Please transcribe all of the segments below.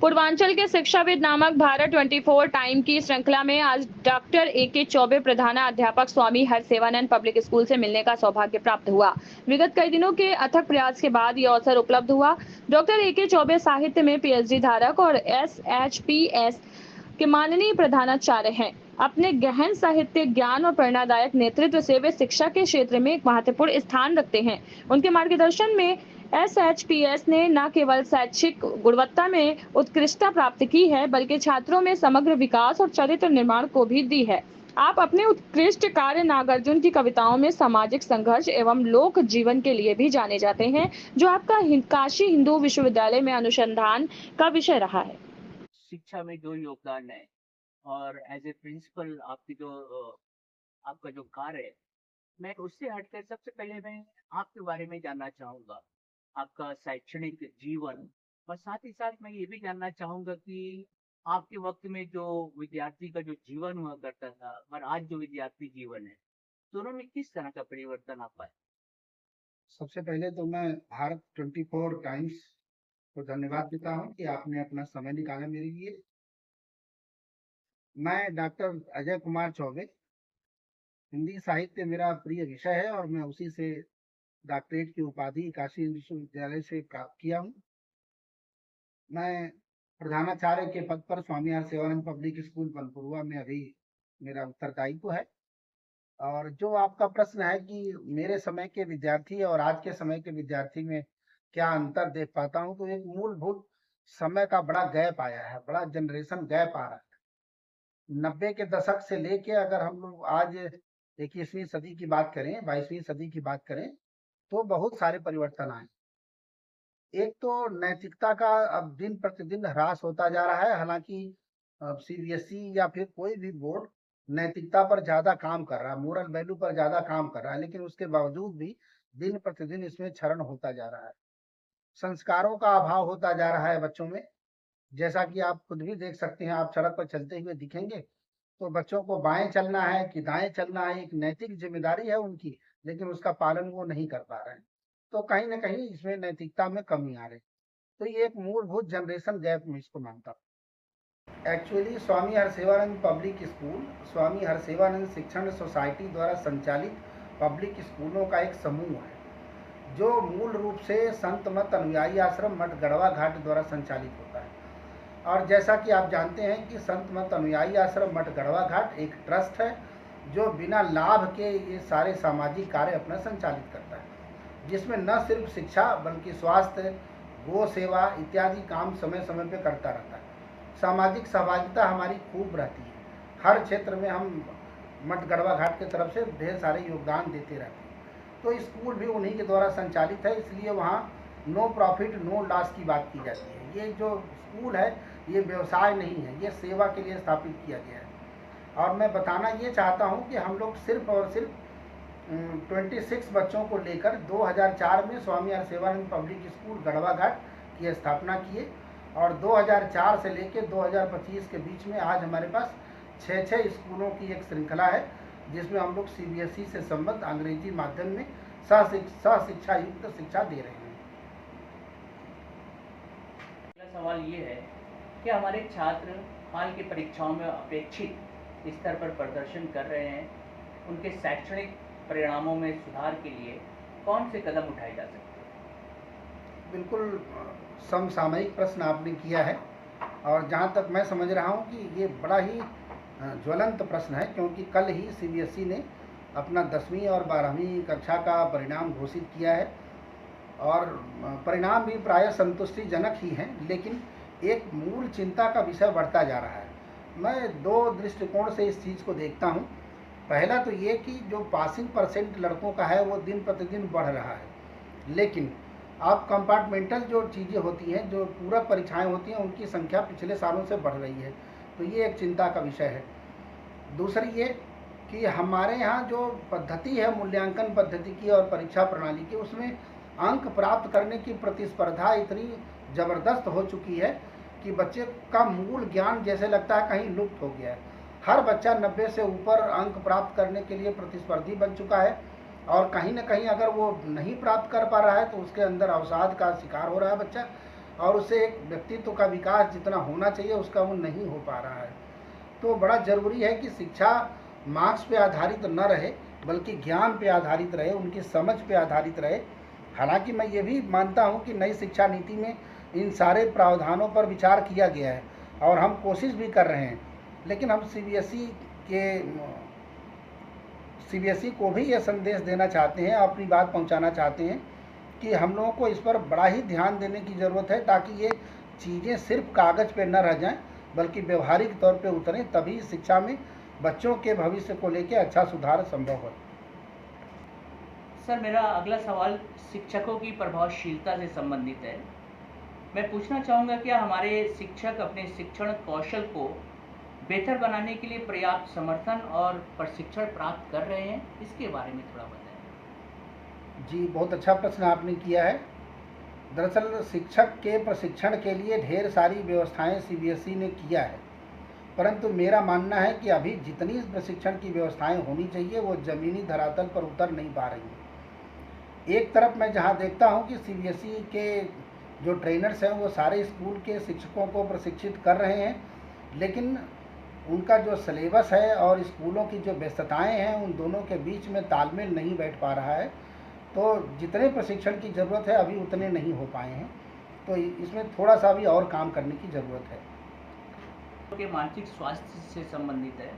पूर्वांचल के शिक्षाविद नामक भारत 24 टाइम की श्रृंखला में आज डॉक्टर ए.के. चौबे प्रधानाध्यापक स्वामी हरसेवानंद पब्लिक स्कूल से मिलने का सौभाग्य प्राप्त हुआ। विगत कई दिनों के अथक प्रयास के बाद ये अवसर उपलब्ध हुआ। Doctor A K. चौबे साहित्य में पीएचडी धारक और एसएचपीएस के माननीय प्रधानाचार्य हैं। अपने गहन साहित्य ज्ञान और प्रेरणादायक नेतृत्व से वे शिक्षा के क्षेत्र में एक महत्वपूर्ण स्थान रखते हैं। उनके मार्गदर्शन में एसएचपीएस ने न केवल शैक्षिक गुणवत्ता में उत्कृष्टता प्राप्त की है, बल्कि छात्रों में समग्र विकास और चरित्र निर्माण को भी दी है। आप अपने उत्कृष्ट कार्य नागार्जुन की कविताओं में सामाजिक संघर्ष एवं लोक जीवन के लिए भी जाने जाते हैं, जो आपका काशी हिंदू विश्वविद्यालय में अनुसंधान का विषय रहा है। शिक्षा में जो योगदान है और एज ए प्रिंसिपल आपकी जो आपका जो कार्य है, मैं उससे हटकर सबसे पहले मैं आपके बारे में जानना चाहूँगा, आपका शैक्षणिक जीवन, और साथ ही साथ मैं ये भी जानना चाहूँगा कि आपके वक्त में जो विद्यार्थी का जो जीवन हुआ करता था और आज जो विद्यार्थी जीवन है, दोनों में किस तरह का परिवर्तन आप पाए? सबसे पहले तो मैं भारत 24 टाइम्स को धन्यवाद देता हूँ कि आपने अपना समय निकाला मेरे लिए। मैं डॉक्टर अजय कुमार चौबे, हिंदी साहित्य मेरा प्रिय विषय है और मैं उसी से डॉक्टरेट की उपाधि काशी विश्वविद्यालय से प्राप्त किया हूँ। मैं प्रधानाचार्य के पद पर स्वामी हरसेवानंद पब्लिक स्कूल बनपुरवा में अभी मेरा उत्तरदायित्व है। और जो आपका प्रश्न है कि मेरे समय के विद्यार्थी और आज के समय के विद्यार्थी में क्या अंतर देख पाता हूँ, तो एक मूलभूत समय का बड़ा गैप आया है, बड़ा जनरेशन गैप आ रहा है। 90 के दशक से लेके अगर हम लोग आज 21वीं सदी की बात करें, 22वीं सदी की बात करें, तो बहुत सारे परिवर्तन आए। एक तो नैतिकता का अब दिन प्रतिदिन ह्रास होता जा रहा है। हालांकि सीबीएसई या फिर कोई भी बोर्ड नैतिकता पर ज्यादा काम कर रहा है, मोरल वैल्यू पर ज्यादा काम कर रहा है, लेकिन उसके बावजूद भी दिन प्रतिदिन इसमें क्षरण होता जा रहा है। संस्कारों का अभाव होता जा रहा है बच्चों में। जैसा कि आप खुद भी देख सकते हैं, आप सड़क पर चलते हुए दिखेंगे तो बच्चों को बाएं चलना है कि दाएं चलना है, एक नैतिक जिम्मेदारी है उनकी, लेकिन उसका पालन वो नहीं कर पा रहे हैं। तो कहीं ना कहीं इसमें नैतिकता में कमी आ रही। तो ये एक मूलभूत जनरेशन गैप में इसको मानता हूँ। एक्चुअली स्वामी हरसेवानंद पब्लिक स्कूल स्वामी हरसेवानंद शिक्षण सोसाइटी द्वारा संचालित पब्लिक स्कूलों का एक समूह है, जो मूल रूप से संत मत अनुयायी आश्रम मठ गढ़वा घाट द्वारा संचालित होता है। और जैसा कि आप जानते हैं कि संत मत अनुयायी आश्रम मठ गढ़वा घाट एक ट्रस्ट है, जो बिना लाभ के ये सारे सामाजिक कार्य अपना संचालित करता है, जिसमें न सिर्फ शिक्षा बल्कि स्वास्थ्य, गो सेवा इत्यादि काम समय समय पे करता रहता है। सामाजिक सहभागिता हमारी खूब रहती है। हर क्षेत्र में हम मठ गढ़वा घाट की तरफ से ढेर सारे योगदान देते रहते हैं। तो स्कूल भी उन्हीं के द्वारा संचालित है, इसलिए वहाँ नो प्रॉफिट नो लॉस की बात की जाती है। ये जो स्कूल है ये व्यवसाय नहीं है, ये सेवा के लिए स्थापित किया गया है। और मैं बताना ये चाहता हूँ कि हम लोग सिर्फ और सिर्फ 26 बच्चों को लेकर 2004 में स्वामी हरसेवानंद पब्लिक स्कूल गढ़वा घाट की स्थापना किए, और 2004 से लेकर 2025 के बीच में आज हमारे पास 6 स्कूलों की एक श्रृंखला है, जिसमें हम लोग सीबीएसई से संबद्ध अंग्रेजी माध्यम में सह-शिक्षा युक्त शिक्षा दे रहे हैं। अगला सवाल ये है कि हमारे छात्र हाल की परीक्षाओं में अपेक्षित स्तर पर प्रदर्शन कर रहे हैं, उनके शैक्षणिक परिणामों में सुधार के लिए कौन से कदम उठाए जा सकते हैं? बिल्कुल समसामयिक प्रश्न आपने किया है, और जहाँ तक मैं समझ रहा हूँ कि ये बड़ा ही ज्वलंत प्रश्न है, क्योंकि कल ही सीबीएसई ने अपना 10वीं और 12वीं कक्षा का परिणाम घोषित किया है, और परिणाम भी प्रायः संतुष्टिजनक ही हैं, लेकिन एक मूल चिंता का विषय बढ़ता जा रहा है। मैं दो दृष्टिकोण से इस चीज़ को देखता हूँ। पहला तो ये कि जो पासिंग परसेंट लड़कों का है वो दिन प्रतिदिन बढ़ रहा है, लेकिन अब कंपार्टमेंटल जो चीज़ें होती हैं, जो पूरक परीक्षाएं होती हैं, उनकी संख्या पिछले सालों से बढ़ रही है। तो ये एक चिंता का विषय है। दूसरी ये कि हमारे यहाँ जो पद्धति है मूल्यांकन पद्धति की और परीक्षा प्रणाली की, उसमें अंक प्राप्त करने की प्रतिस्पर्धा इतनी ज़बरदस्त हो चुकी है कि बच्चे का मूल ज्ञान जैसे लगता है कहीं लुप्त हो गया है। हर बच्चा 90 से ऊपर अंक प्राप्त करने के लिए प्रतिस्पर्धी बन चुका है, और कहीं ना कहीं अगर वो नहीं प्राप्त कर पा रहा है तो उसके अंदर अवसाद का शिकार हो रहा है बच्चा। और उसे एक व्यक्तित्व का विकास जितना होना चाहिए उसका वो नहीं हो पा रहा है। तो बड़ा ज़रूरी है कि शिक्षा मार्क्स पे आधारित न रहे, बल्कि ज्ञान पे आधारित रहे, उनकी समझ पे आधारित रहे। हालांकि मैं ये भी मानता हूँ कि नई शिक्षा नीति में इन सारे प्रावधानों पर विचार किया गया है और हम कोशिश भी कर रहे हैं, लेकिन हम सीबीएसई को भी यह संदेश देना चाहते हैं, अपनी बात पहुंचाना चाहते हैं कि हम लोगों को इस पर बड़ा ही ध्यान देने की ज़रूरत है, ताकि ये चीज़ें सिर्फ कागज़ पे न रह जाएं, बल्कि व्यवहारिक तौर पे उतरें, तभी शिक्षा में बच्चों के भविष्य को लेकर अच्छा सुधार संभव हो। सर, मेरा अगला सवाल शिक्षकों की प्रभावशीलता से संबंधित है। मैं पूछना चाहूँगा, क्या हमारे शिक्षक अपने शिक्षण कौशल को बेहतर बनाने के लिए पर्याप्त समर्थन और प्रशिक्षण प्राप्त कर रहे हैं? इसके बारे में थोड़ा बताएं। जी, बहुत अच्छा प्रश्न आपने किया है। दरअसल शिक्षक के प्रशिक्षण के लिए ढेर सारी व्यवस्थाएं सीबीएसई ने किया है, परंतु मेरा मानना है कि अभी जितनी प्रशिक्षण की व्यवस्थाएं होनी चाहिए वो ज़मीनी धरातल पर उतर नहीं पा रही हैं। एक तरफ मैं जहां देखता हूं कि सीबीएसई के जो ट्रेनर्स हैं वो सारे स्कूल के शिक्षकों को प्रशिक्षित कर रहे हैं, लेकिन उनका जो सिलेबस है और स्कूलों की जो व्यस्तताएं हैं उन दोनों के बीच में तालमेल नहीं बैठ पा रहा है। तो जितने प्रशिक्षण की ज़रूरत है अभी उतने नहीं हो पाए हैं, तो इसमें थोड़ा सा भी और काम करने की ज़रूरत है। के मानसिक स्वास्थ्य से संबंधित है,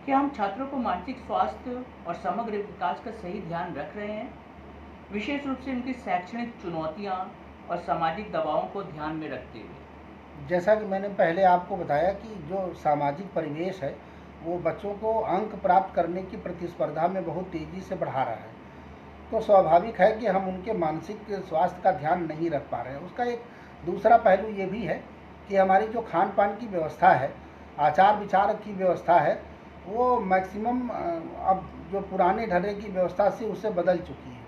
क्या हम छात्रों को मानसिक स्वास्थ्य और समग्र विकास का सही ध्यान रख रहे हैं, विशेष रूप से उनकी शैक्षणिक चुनौतियां और सामाजिक दबावों को ध्यान में रखते हुए? जैसा कि मैंने पहले आपको बताया कि जो सामाजिक परिवेश है वो बच्चों को अंक प्राप्त करने की प्रतिस्पर्धा में बहुत तेज़ी से बढ़ा रहा है, तो स्वाभाविक है कि हम उनके मानसिक स्वास्थ्य का ध्यान नहीं रख पा रहे हैं। उसका एक दूसरा पहलू ये भी है कि हमारी जो खान पान की व्यवस्था है, आचार विचार की व्यवस्था है, वो मैक्सिमम अब जो पुराने ढर्रे की व्यवस्था से उससे बदल चुकी है।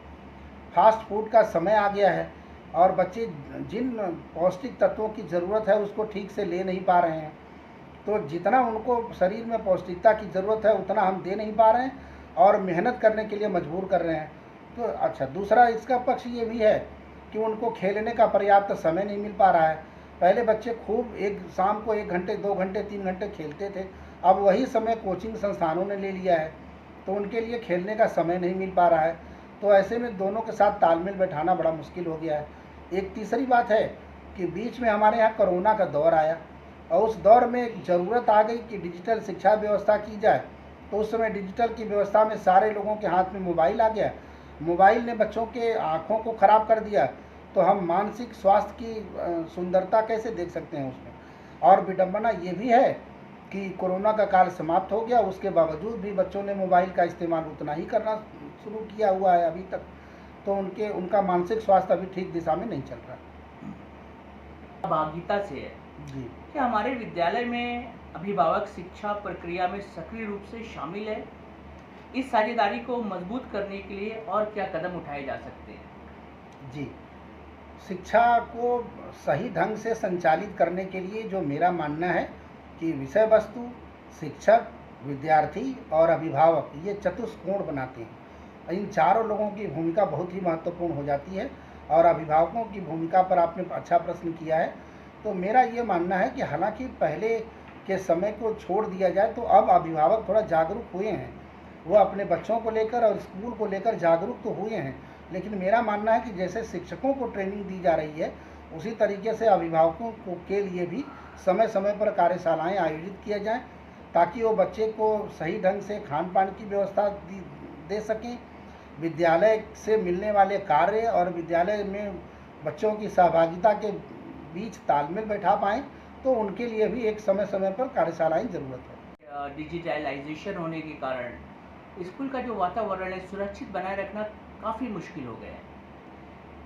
फास्ट फूड का समय आ गया है और बच्चे जिन पौष्टिक तत्वों की ज़रूरत है उसको ठीक से ले नहीं पा रहे हैं। तो जितना उनको शरीर में पौष्टिकता की ज़रूरत है उतना हम दे नहीं पा रहे हैं और मेहनत करने के लिए मजबूर कर रहे हैं। तो अच्छा, दूसरा इसका पक्ष ये भी है कि उनको खेलने का पर्याप्त समय नहीं मिल पा रहा है। पहले बच्चे खूब शाम को 1 घंटे 2 घंटे 3 घंटे खेलते थे, अब वही समय कोचिंग संस्थानों ने ले लिया है, तो उनके लिए खेलने का समय नहीं मिल पा रहा है। तो ऐसे में दोनों के साथ तालमेल बैठाना बड़ा मुश्किल हो गया है। एक तीसरी बात है कि बीच में हमारे यहाँ कोरोना का दौर आया और उस दौर में ज़रूरत आ गई कि डिजिटल शिक्षा व्यवस्था की जाए, तो उस समय डिजिटल की व्यवस्था में सारे लोगों के हाथ में मोबाइल आ गया। मोबाइल ने बच्चों के आँखों को ख़राब कर दिया, तो हम मानसिक स्वास्थ्य की सुंदरता कैसे देख सकते हैं उसमें। और विडंबना ये भी है कि कोरोना का काल समाप्त हो गया, उसके बावजूद भी बच्चों ने मोबाइल का इस्तेमाल उतना ही करना शुरू किया हुआ है अभी तक, तो उनका मानसिक स्वास्थ्य अभी ठीक दिशा में नहीं चल रहा। सहभागिता से है जी, क्या हमारे विद्यालय में अभिभावक शिक्षा प्रक्रिया में सक्रिय रूप से शामिल है? इस साझेदारी को मजबूत करने के लिए और क्या कदम उठाए जा सकते हैं? जी, शिक्षा को सही ढंग से संचालित करने के लिए जो मेरा मानना है कि विषय वस्तु, शिक्षक, विद्यार्थी और अभिभावक ये चतुष्कोण बनाते हैं। इन चारों लोगों की भूमिका बहुत ही महत्वपूर्ण हो जाती है और अभिभावकों की भूमिका पर आपने अच्छा प्रश्न किया है। तो मेरा ये मानना है कि हालांकि पहले के समय को छोड़ दिया जाए तो अब अभिभावक थोड़ा जागरूक हुए हैं, वो अपने बच्चों को लेकर और स्कूल को लेकर जागरूक तो हुए हैं, लेकिन मेरा मानना है कि जैसे शिक्षकों को ट्रेनिंग दी जा रही है उसी तरीके से अभिभावकों के लिए भी समय समय पर कार्यशालाएँ आयोजित किया जाएँ, ताकि वो बच्चे को सही ढंग से खान पान की व्यवस्था दे सकें, विद्यालय से मिलने वाले कार्य और विद्यालय में बच्चों की सहभागिता के बीच तालमेल बैठा पाएँ, तो उनके लिए भी एक समय समय पर कार्यशालाएँ ज़रूरत है। डिजिटलाइजेशन होने के कारण स्कूल का जो वातावरण है सुरक्षित बनाए रखना काफ़ी मुश्किल हो गया है।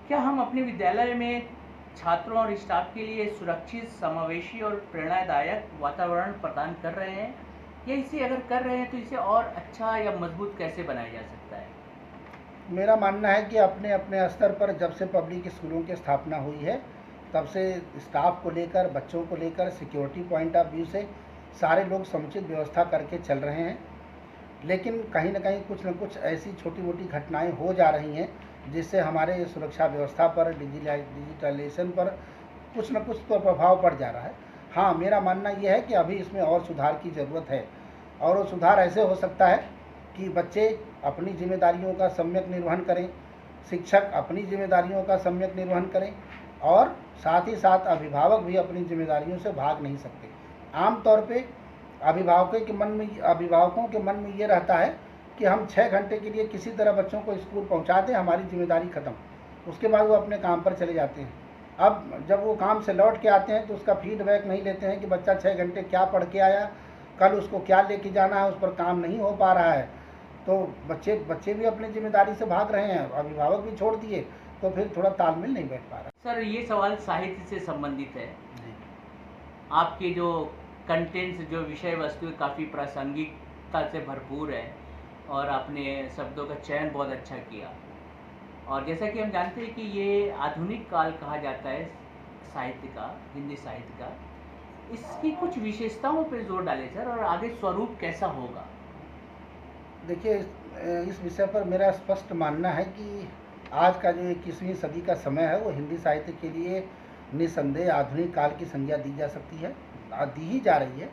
क्या हम अपने विद्यालय में छात्रों और स्टाफ के लिए सुरक्षित, समावेशी और प्रेरणादायक वातावरण प्रदान कर रहे हैं, या इसे अगर कर रहे हैं तो इसे और अच्छा या मजबूत कैसे बनाया जा सकता है? मेरा मानना है कि अपने अपने स्तर पर जब से पब्लिक स्कूलों की स्थापना हुई है तब से स्टाफ को लेकर, बच्चों को लेकर, सिक्योरिटी पॉइंट ऑफ व्यू से सारे लोग समुचित व्यवस्था करके चल रहे हैं। लेकिन कहीं ना कहीं कुछ न कुछ ऐसी छोटी मोटी घटनाएं हो जा रही हैं जिससे हमारे सुरक्षा व्यवस्था पर, डिजिटलाइजेशन पर कुछ न कुछ तो प्रभाव पड़ जा रहा है। हाँ, मेरा मानना ये है कि अभी इसमें और सुधार की ज़रूरत है, और वो सुधार ऐसे हो सकता है कि बच्चे अपनी जिम्मेदारियों का सम्यक निर्वहन करें, शिक्षक अपनी जिम्मेदारियों का सम्यक निर्वहन करें, और साथ ही साथ अभिभावक भी अपनी जिम्मेदारियों से भाग नहीं सकते। आम तौर पे अभिभावकों के मन में ये रहता है कि हम 6 घंटे के लिए किसी तरह बच्चों को स्कूल पहुंचा दें, हमारी जिम्मेदारी ख़त्म, उसके बाद वो अपने काम पर चले जाते हैं। अब जब वो काम से लौट के आते हैं तो उसका फीडबैक नहीं लेते हैं कि बच्चा 6 घंटे क्या पढ़ के आया, कल उसको क्या लेके जाना है, उस पर काम नहीं हो पा रहा है। तो बच्चे भी अपनी जिम्मेदारी से भाग रहे हैं, अभिभावक भी छोड़ दिए, तो फिर थोड़ा तालमेल नहीं बैठ पा रहा। सर, ये सवाल साहित्य से संबंधित है। आपके जो कंटेंट्स, जो विषय वस्तु है, काफ़ी प्रासंगिकता से भरपूर है और आपने शब्दों का चयन बहुत अच्छा किया। और जैसा कि हम जानते हैं कि ये आधुनिक काल कहा जाता है साहित्य का, हिंदी साहित्य का, इसकी कुछ विशेषताओं पर जोर डालें सर, और आगे स्वरूप कैसा होगा? देखिए, इस विषय पर मेरा स्पष्ट मानना है कि आज का जो 21वीं सदी का समय है वो हिंदी साहित्य के लिए निसंदेह आधुनिक काल की संज्ञा दी जा सकती है, दी ही जा रही है।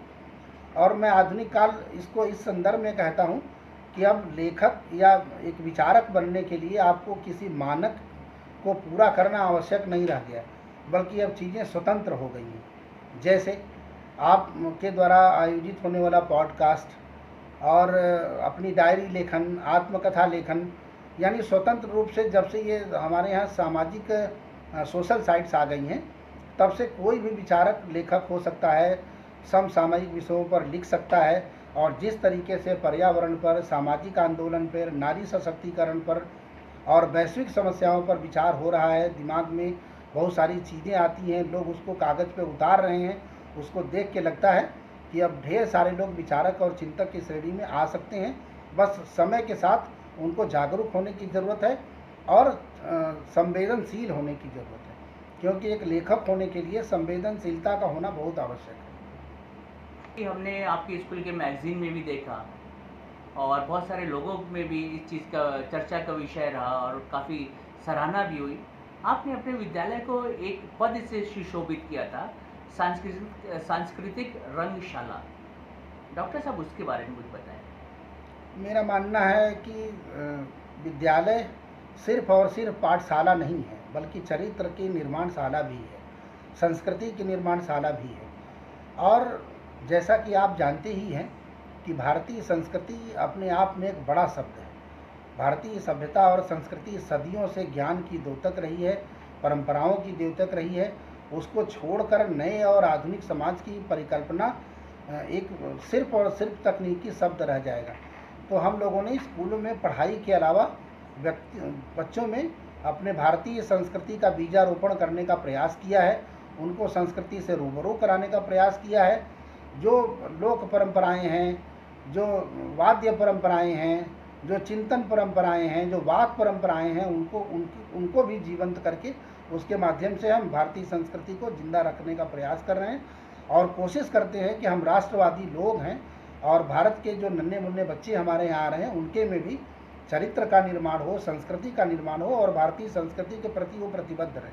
और मैं आधुनिक काल इसको इस संदर्भ में कहता हूँ कि अब लेखक या एक विचारक बनने के लिए आपको किसी मानक को पूरा करना आवश्यक नहीं रह गया, बल्कि अब चीज़ें स्वतंत्र हो गई हैं। जैसे आपके द्वारा आयोजित होने वाला पॉडकास्ट और अपनी डायरी लेखन, आत्मकथा लेखन, यानी स्वतंत्र रूप से जब से ये हमारे यहाँ सामाजिक सोशल साइट्स आ गई हैं, तब से कोई भी विचारक लेखक हो सकता है, समसामयिक विषयों पर लिख सकता है, और जिस तरीके से पर्यावरण पर, सामाजिक आंदोलन पर, नारी सशक्तिकरण पर और वैश्विक समस्याओं पर विचार हो रहा है, दिमाग में बहुत सारी चीज़ें आती हैं, लोग उसको कागज़ पे उतार रहे हैं, उसको देख के लगता है कि अब ढेर सारे लोग विचारक और चिंतक की श्रेणी में आ सकते हैं। बस समय के साथ उनको जागरूक होने की ज़रूरत है और संवेदनशील होने की ज़रूरत है, क्योंकि एक लेखक होने के लिए संवेदनशीलता का होना बहुत आवश्यक है। हमने आपके स्कूल के मैगजीन में भी देखा और बहुत सारे लोगों में भी इस चीज़ का चर्चा का विषय रहा और काफ़ी सराहना भी हुई। आपने अपने विद्यालय को एक पद से सुशोभित किया था, सांस्कृतिक रंगशाला। डॉक्टर साहब, उसके बारे में कुछ बताएं। मेरा मानना है कि विद्यालय सिर्फ और सिर्फ पाठशाला नहीं है, बल्कि चरित्र की निर्माणशाला भी है, संस्कृति की निर्माणशाला भी है। और जैसा कि आप जानते ही हैं कि भारतीय संस्कृति अपने आप में एक बड़ा शब्द है। भारतीय सभ्यता और संस्कृति सदियों से ज्ञान की द्योतक रही है, परंपराओं की द्योतक रही है। उसको छोड़कर नए और आधुनिक समाज की परिकल्पना एक सिर्फ और सिर्फ तकनीकी शब्द रह जाएगा। तो हम लोगों ने स्कूलों में पढ़ाई के अलावा बच्चों में अपने भारतीय संस्कृति का बीजारोपण करने का प्रयास किया है, उनको संस्कृति से रूबरू कराने का प्रयास किया है। जो लोक परंपराएं हैं, जो वाद्य परंपराएं हैं, जो चिंतन परंपराएं हैं, जो वाक परंपराएं हैं, उनको भी जीवंत करके उसके माध्यम से हम भारतीय संस्कृति को जिंदा रखने का प्रयास कर रहे हैं और कोशिश करते हैं कि हम राष्ट्रवादी लोग हैं और भारत के जो नन्हे मुन्ने बच्चे हमारे यहाँ आ रहे हैं उनके में भी चरित्र का निर्माण हो, संस्कृति का निर्माण हो और भारतीय संस्कृति के प्रति वो प्रतिबद्ध रहें।